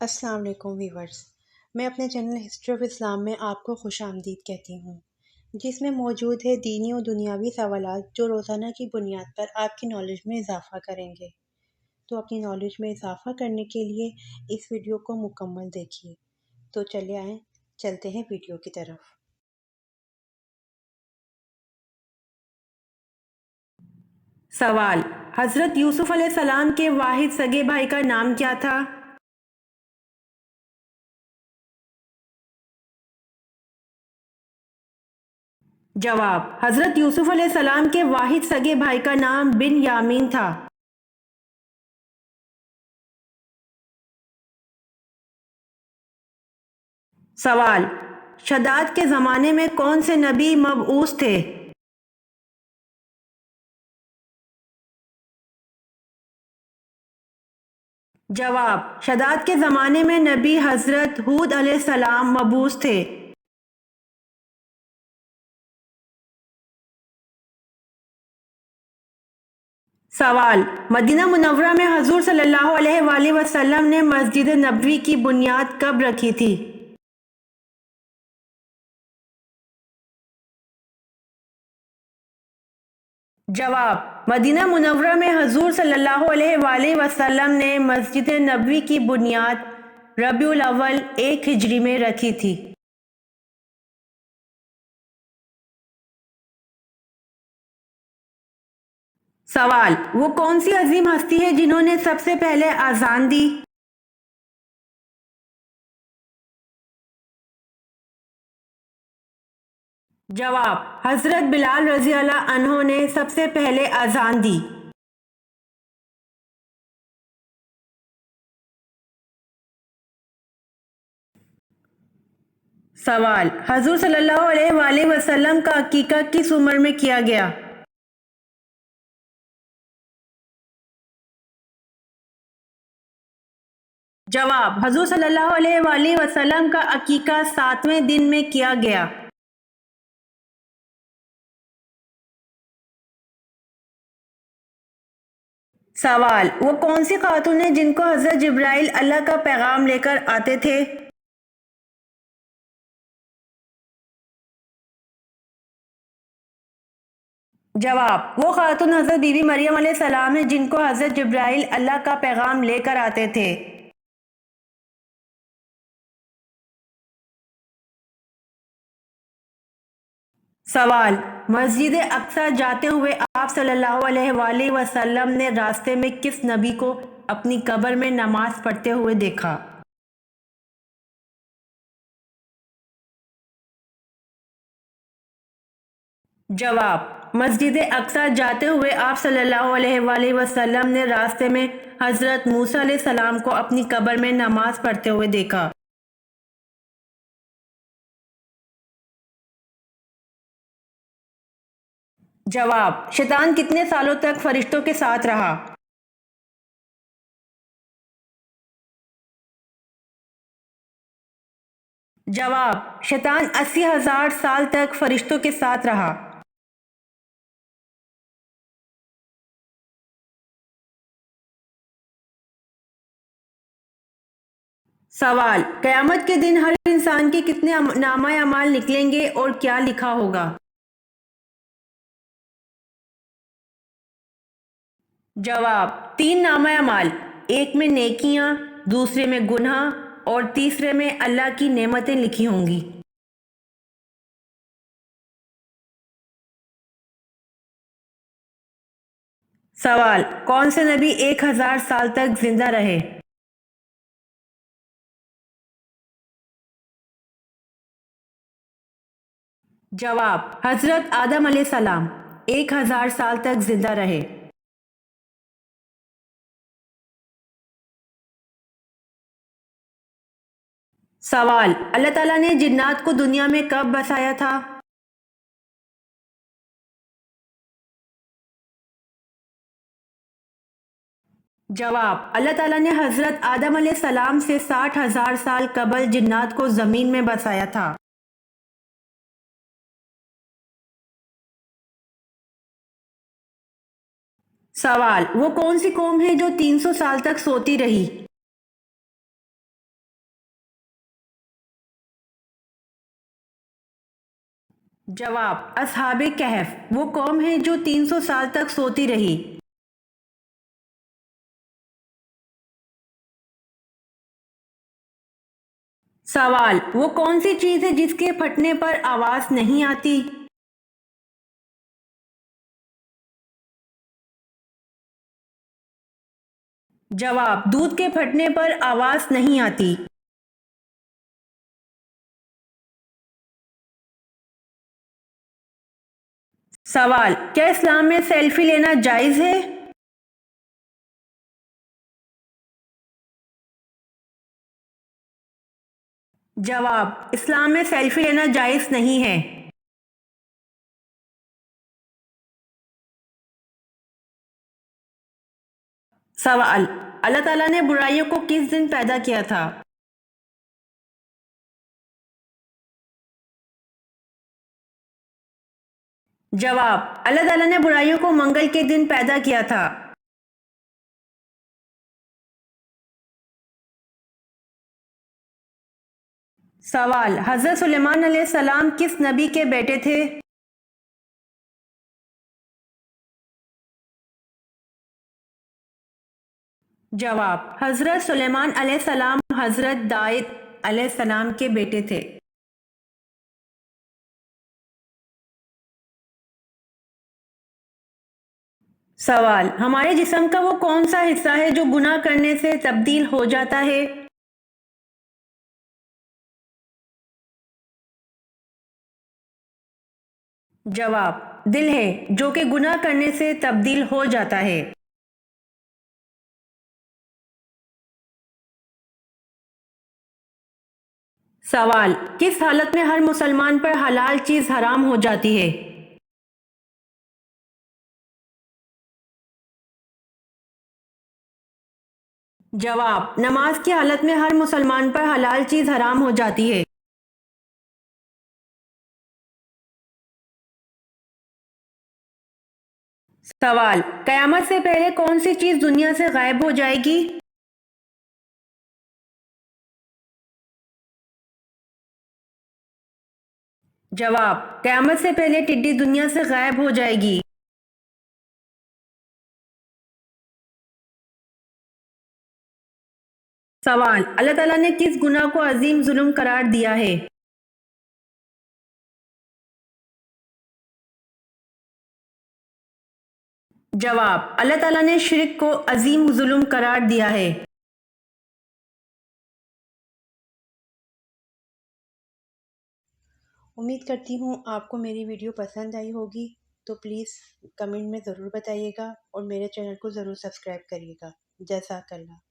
السلام علیکم ویورز، میں اپنے چینل ہسٹری آف اسلام میں آپ کو خوش آمدید کہتی ہوں، جس میں موجود ہے دینی و دنیاوی سوالات جو روزانہ کی بنیاد پر آپ کی نالج میں اضافہ کریں گے۔ تو اپنی نالج میں اضافہ کرنے کے لیے اس ویڈیو کو مکمل دیکھیے۔ تو چلے آئیں، چلتے ہیں ویڈیو کی طرف۔ سوال: حضرت یوسف علیہ السلام کے واحد سگے بھائی کا نام کیا تھا؟ جواب: حضرت یوسف علیہ السلام کے واحد سگے بھائی کا نام بن یامین تھا۔ سوال: شداد کے زمانے میں کون سے نبی مبعوث تھے؟ جواب: شداد کے زمانے میں نبی حضرت ہود علیہ السلام مبعوث تھے۔ سوال: مدینہ منورہ میں حضور صلی اللہ علیہ وآلہ وسلم نے مسجد نبوی کی بنیاد کب رکھی تھی؟ جواب: مدینہ منورہ میں حضور صلی اللہ علیہ وآلہ وسلم نے مسجد نبوی کی بنیاد ربیع الاول 1 ہجری میں رکھی تھی۔ سوال: وہ کون سی عظیم ہستی ہے جنہوں نے سب سے پہلے اذان دی؟ جواب: حضرت بلال رضی اللہ عنہ نے سب سے پہلے اذان دی۔ سوال: حضور صلی اللہ علیہ وآلہ وسلم کا عقیقہ کس عمر میں کیا گیا؟ جواب: حضور صلی اللہ علیہ وآلہ وسلم کا عقیقہ 7ویں دن میں کیا گیا۔ سوال: وہ کون سی خاتون ہیں جن کو حضرت جبرائیل اللہ کا پیغام لے کر آتے تھے؟ جواب: وہ خاتون حضرت بی بی مریم علیہ السلام ہیں جن کو حضرت جبرائیل اللہ کا پیغام لے کر آتے تھے۔ سوال: مسجد اقصی جاتے ہوئے آپ صلی اللہ علیہ وآلہ وسلم نے راستے میں کس نبی کو اپنی قبر میں نماز پڑھتے ہوئے دیکھا؟ جواب: مسجد اقصی جاتے ہوئے آپ صلی اللہ علیہ وآلہ وسلم نے راستے میں حضرت موسیٰ علیہ السلام کو اپنی قبر میں نماز پڑھتے ہوئے دیکھا۔ جواب: شیطان کتنے سالوں تک فرشتوں کے ساتھ رہا؟ جواب: شیطان 80,000 سال تک فرشتوں کے ساتھ رہا۔ سوال: قیامت کے دن ہر انسان کے کتنے نامہ اعمال نکلیں گے اور کیا لکھا ہوگا؟ جواب: 3 نامہ اعمال، ایک میں نیکیاں، دوسرے میں گناہ اور تیسرے میں اللہ کی نعمتیں لکھی ہوں گی۔ سوال: کون سے نبی 1000 سال تک زندہ رہے؟ جواب: حضرت آدم علیہ السلام 1000 سال تک زندہ رہے۔ سوال: اللہ تعالیٰ نے جنات کو دنیا میں کب بسایا تھا؟ جواب: اللہ تعالیٰ نے حضرت آدم علیہ السلام سے 60,000 سال قبل جنات کو زمین میں بسایا تھا۔ سوال: وہ کون سی قوم ہے جو 300 سال تک سوتی رہی؟ جواب: اصحاب کہف وہ قوم ہے جو 300 سال تک سوتی رہی۔ سوال: وہ کون سی چیز ہے جس کے پھٹنے پر آواز نہیں آتی؟ جواب: دودھ کے پھٹنے پر آواز نہیں آتی۔ سوال: کیا اسلام میں سیلفی لینا جائز ہے؟ جواب: اسلام میں سیلفی لینا جائز نہیں ہے۔ سوال: اللہ تعالیٰ نے برائیوں کو کس دن پیدا کیا تھا؟ جواب: اللہ تعالیٰ نے برائیوں کو منگل کے دن پیدا کیا تھا۔ سوال: حضرت سلیمان علیہ السلام کس نبی کے بیٹے تھے؟ جواب: حضرت سلیمان علیہ السلام حضرت داؤد علیہ السلام کے بیٹے تھے۔ سوال: ہمارے جسم کا وہ کون سا حصہ ہے جو گناہ کرنے سے تبدیل ہو جاتا ہے؟ جواب: دل ہے جو کہ گناہ کرنے سے تبدیل ہو جاتا ہے۔ سوال: کس حالت میں ہر مسلمان پر حلال چیز حرام ہو جاتی ہے؟ جواب: نماز کی حالت میں ہر مسلمان پر حلال چیز حرام ہو جاتی ہے۔ سوال: قیامت سے پہلے کون سی چیز دنیا سے غائب ہو جائے گی؟ جواب: قیامت سے پہلے ٹڈی دنیا سے غائب ہو جائے گی۔ سوال: اللہ تعالیٰ نے کس گناہ کو عظیم ظلم قرار دیا ہے؟ جواب: اللہ تعالیٰ نے شرک کو عظیم ظلم قرار دیا ہے۔ امید کرتی ہوں آپ کو میری ویڈیو پسند آئی ہوگی، تو پلیز کمنٹ میں ضرور بتائیے گا اور میرے چینل کو ضرور سبسکرائب کریے گا۔ جزاک اللہ۔